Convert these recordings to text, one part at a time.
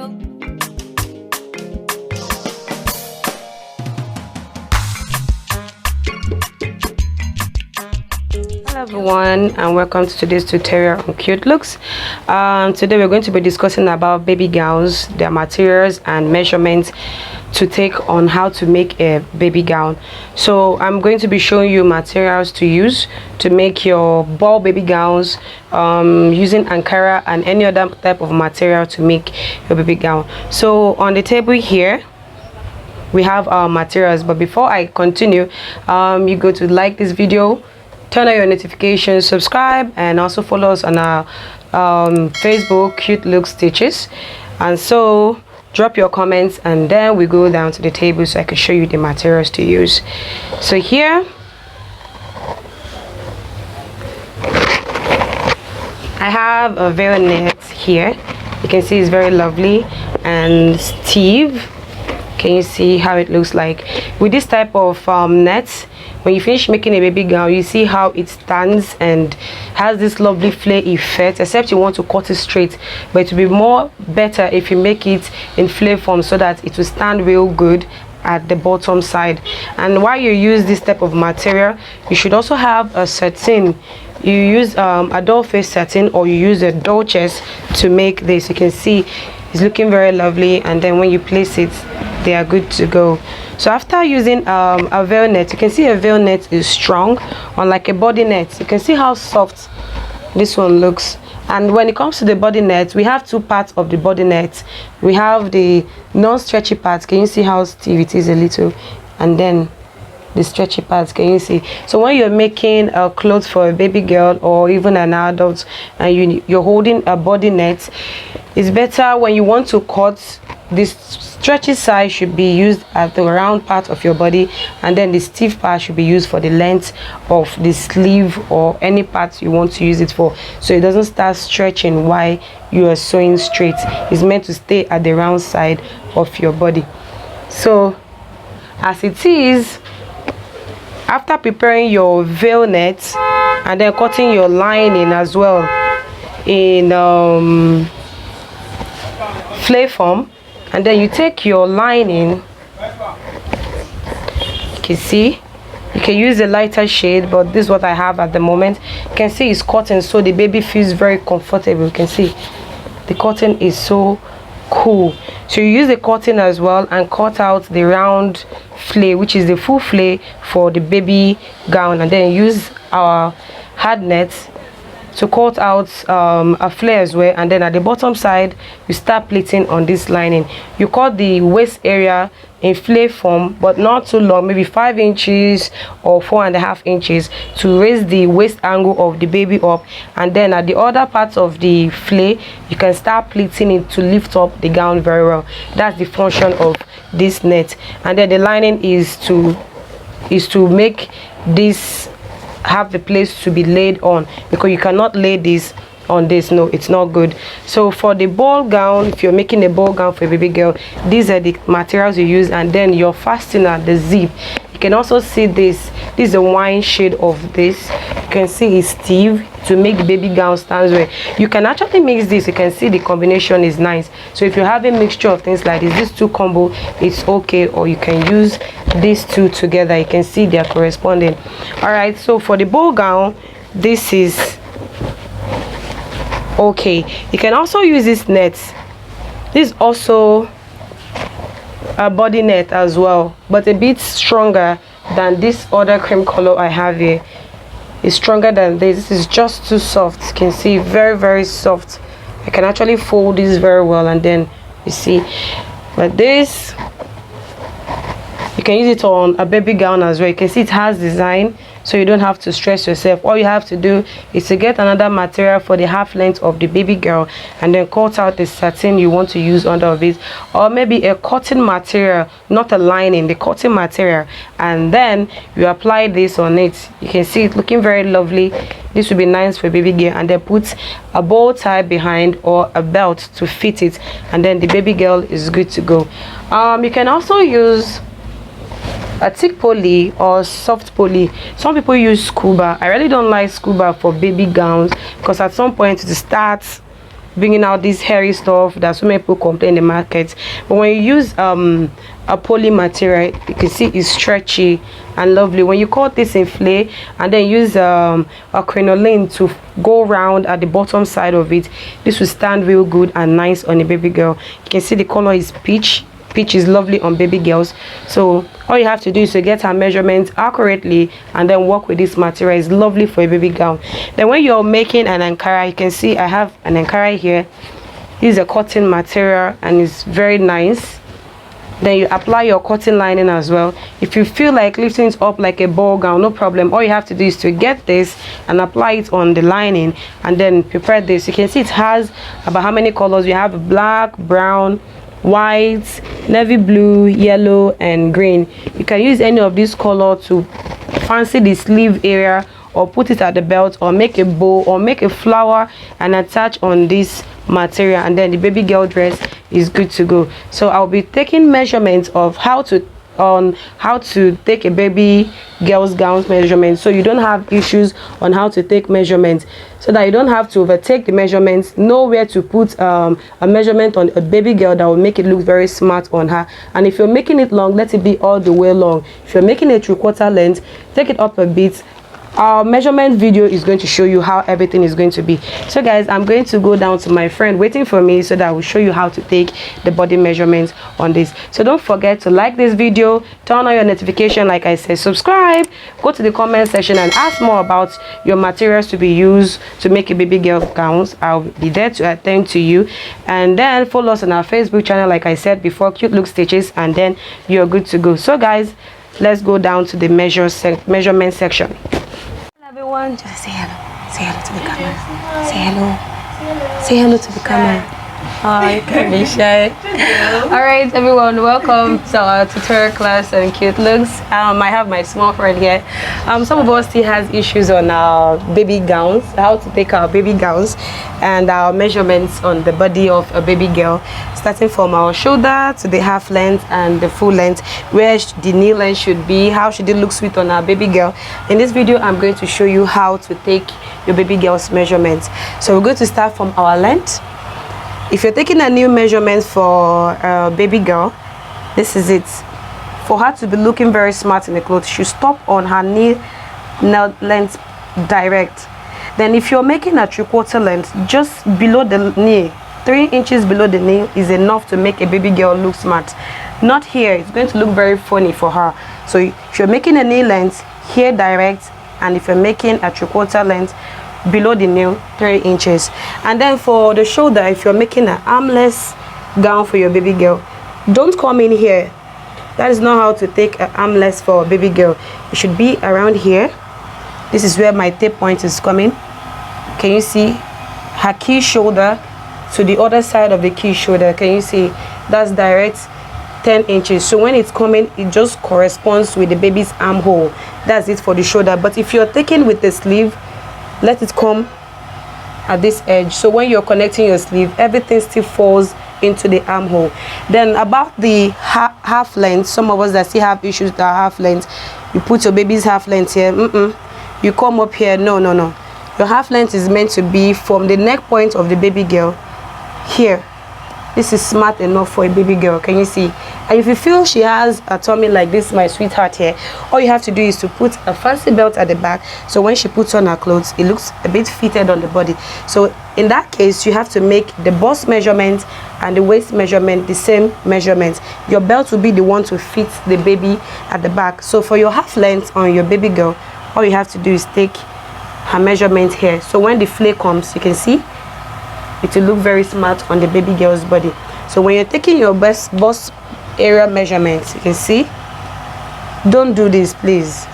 you. Hello everyone, and welcome to today's tutorial on CuteLuks. Today we're going to be discussing about baby gowns, their materials and measurements to take on how to make a baby gown. So I'm going to be showing you materials to use to make your ball baby gowns, using Ankara and any other type of material to make your baby gown. So on the table here we have our materials, but before I continue, you go to like this video, turn on your notifications, subscribe, and also follow us on our Facebook, CuteLuks Stitches. And so drop your comments, and then we go down to the table so I can show you the materials to use. So here I have a veil net here. You can see it's very lovely and stiff. Can you see how it looks like with this type of net? When you finish making a baby gown, you see how it stands and has this lovely flare effect, except you want to cut it straight, but it will be more better if you make it in flare form so that it will stand real good at the bottom side. And while you use this type of material, you should also have a satin. You use a doll face satin, or you use a doll chest to make this. You can see it's looking very lovely, and then when you place it, they are good to go. So after using a veil net, you can see a veil net is strong, unlike a body net. You can see how soft this one looks. And when it comes to the body net, we have two parts of the body net. We have the non-stretchy part. Can you see how stiff it is a little? And then the stretchy parts, can you see? So when you're making a clothes for a baby girl or even an adult, and you're holding a body net, it's better when you want to cut. This stretchy side should be used at the round part of your body, and then the stiff part should be used for the length of the sleeve or any part you want to use it for, so it doesn't start stretching while you are sewing straight. It's meant to stay at the round side of your body. So as it is, after preparing your veil net and then cutting your lining as well in flare form, and then you take your lining, you can see you can use a lighter shade, but this is what I have at the moment. You can see it's cotton, so the baby feels very comfortable. You can see the cotton is so cool. So you use the cotton as well and cut out the round flare, which is the full flare for the baby gown, and then use our hard net to cut out a flare as well. And then at the bottom side, you start pleating on this lining. You cut the waist area in flare form, but not too long, maybe 5 inches or 4.5 inches, to raise the waist angle of the baby up. And then at the other parts of the flare, you can start pleating it to lift up the gown very well. That's the function of this net. And then the lining is to make this have the place to be laid on, because you cannot lay this on this. No, it's not good. So for the ball gown, if you're making a ball gown for a baby girl, these are the materials you use. And then your fastener, the zip, you can also see this is a wine shade of this. You can see it's stiff to make the baby gown stand well. You can actually mix this. You can see the combination is nice. So if you have a mixture of things like this, these two combo, it's okay, or you can use these two together. You can see they are corresponding. All right, so for the ball gown, this is okay. You can also use this net. This is also a body net as well, but a bit stronger than this other cream color I have here. It's stronger than this. This is just too soft. You can see very, very soft. I can actually fold this very well, and then you see. But this, you can use it on a baby gown as well. You can see it has design, so you don't have to stress yourself. All you have to do is to get another material for the half length of the baby girl, and then cut out the satin you want to use under of it, or maybe a cotton material, not a lining, the cotton material, and then you apply this on it. You can see it looking very lovely. This would be nice for baby girl, and then put a bow tie behind or a belt to fit it, and then the baby girl is good to go. You can also use a thick poly or soft poly. Some people use scuba. I really don't like scuba for baby gowns, because at some point it starts bringing out this hairy stuff that so many people complain in the market. But when you use a poly material, you can see it's stretchy and lovely. When you cut this in flay and then use a crinoline to go round at the bottom side of it, this will stand real good and nice on a baby girl. You can see the color is peach. Peach is lovely on baby girls. So all you have to do is to get her measurements accurately and then work with this material. It's lovely for a baby gown. Then when you're making an ankara, you can see I have an ankara here. This is a cotton material and it's very nice. Then you apply your cotton lining as well. If you feel like lifting it up like a ball gown, no problem. All you have to do is to get this and apply it on the lining and then prepare this. You can see it has about how many colors. You have black, brown, white, navy blue, yellow and green. You can use any of these colors to fancy the sleeve area or put it at the belt or make a bow or make a flower and attach on this material, and then the baby girl dress is good to go. So I'll be taking measurements of how to take a baby girl's gown measurement, so you don't have issues on how to take measurements, so that you don't have to overtake the measurements. Know where to put a measurement on a baby girl that will make it look very smart on her. And if you're making it long, let it be all the way long. If you're making a 3/4 length, take it up a bit. Our measurement video is going to show you how everything is going to be. So guys, I'm going to go down to my friend waiting for me so that I will show you how to take the body measurements on this. So don't forget to like this video, turn on your notification, like I said, subscribe, go to the comment section and ask more about your materials to be used to make a baby girl gowns. I'll be there to attend to you. And then follow us on our Facebook channel, like I said before, CuteLuks Stitches, and then you're good to go. So guys, let's go down to the measurement section. Everyone, just say hello. Say hello to the camera. Say hello. Say hello to the camera. Oh, you can't be shy. Alright everyone, welcome to our tutorial class on CuteLuks. I have my small friend here. Some of us still has issues on our baby gowns, how to take our baby gowns and our measurements on the body of a baby girl, starting from our shoulder to the half length and the full length, where the knee length should be, how should it look sweet on our baby girl. In this video, I'm going to show you how to take your baby girl's measurements. So we're going to start from our length. If you're taking a new measurement for a baby girl, this is it. For her to be looking very smart in the clothes, she should stop on her knee length direct. Then if you're making a 3/4 length, just below the knee, 3 inches below the knee is enough to make a baby girl look smart. Not here, it's going to look very funny for her. So if you're making a knee length, here direct, and if you're making a 3/4 length, below the knee, 3 inches. And then for the shoulder, if you're making an armless gown for your baby girl, don't come in here. That is not how to take an armless for a baby girl. It should be around here. This is where my tape point is coming. Can you see her key shoulder to the other side of the key shoulder? Can you see? That's direct 10 inches. So when it's coming, it just corresponds with the baby's armhole. That's it for the shoulder. But if you're taking with the sleeve, let it come at this edge, so when you're connecting your sleeve, everything still falls into the armhole. Then about the half length, some of us that still have issues with our half length, you put your baby's half length here, you come up here, no, your half length is meant to be from the neck point of the baby girl here. This is smart enough for a baby girl. Can you see? And if you feel she has a tummy like this, my sweetheart here, all you have to do is to put a fancy belt at the back, so when she puts on her clothes, it looks a bit fitted on the body. So in that case, you have to make the bust measurement and the waist measurement the same measurement. Your belt will be the one to fit the baby at the back. So for your half length on your baby girl, all you have to do is take her measurement here. So when the flay comes, you can see it will look very smart on the baby girl's body. So when you're taking your bust area measurements, you can see, don't do this please.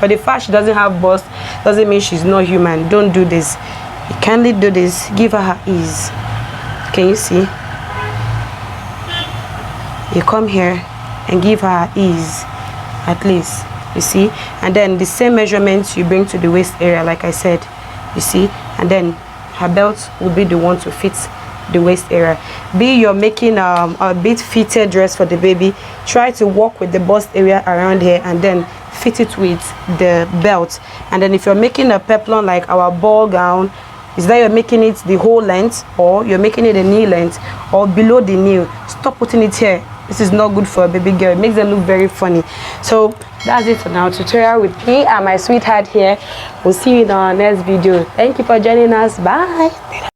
But the fact she doesn't have bust doesn't mean she's not human. Don't do this. You kindly do this. Give her ease. Can you see? You come here and give her ease, at least, you see. And then the same measurements you bring to the waist area, like I said, you see. And then her belt will be the one to fit the waist area. Be you're making a bit fitted dress for the baby, try to work with the bust area around here and then fit it with the belt. And then if you're making a peplum like our ball gown, is that you're making it the whole length, or you're making it a knee length, or below the knee. Stop putting it here. This is not good for a baby girl. It makes them look very funny. So that's it for now. Tutorial with me and my sweetheart here. We'll see you in our next video. Thank you for joining us. Bye.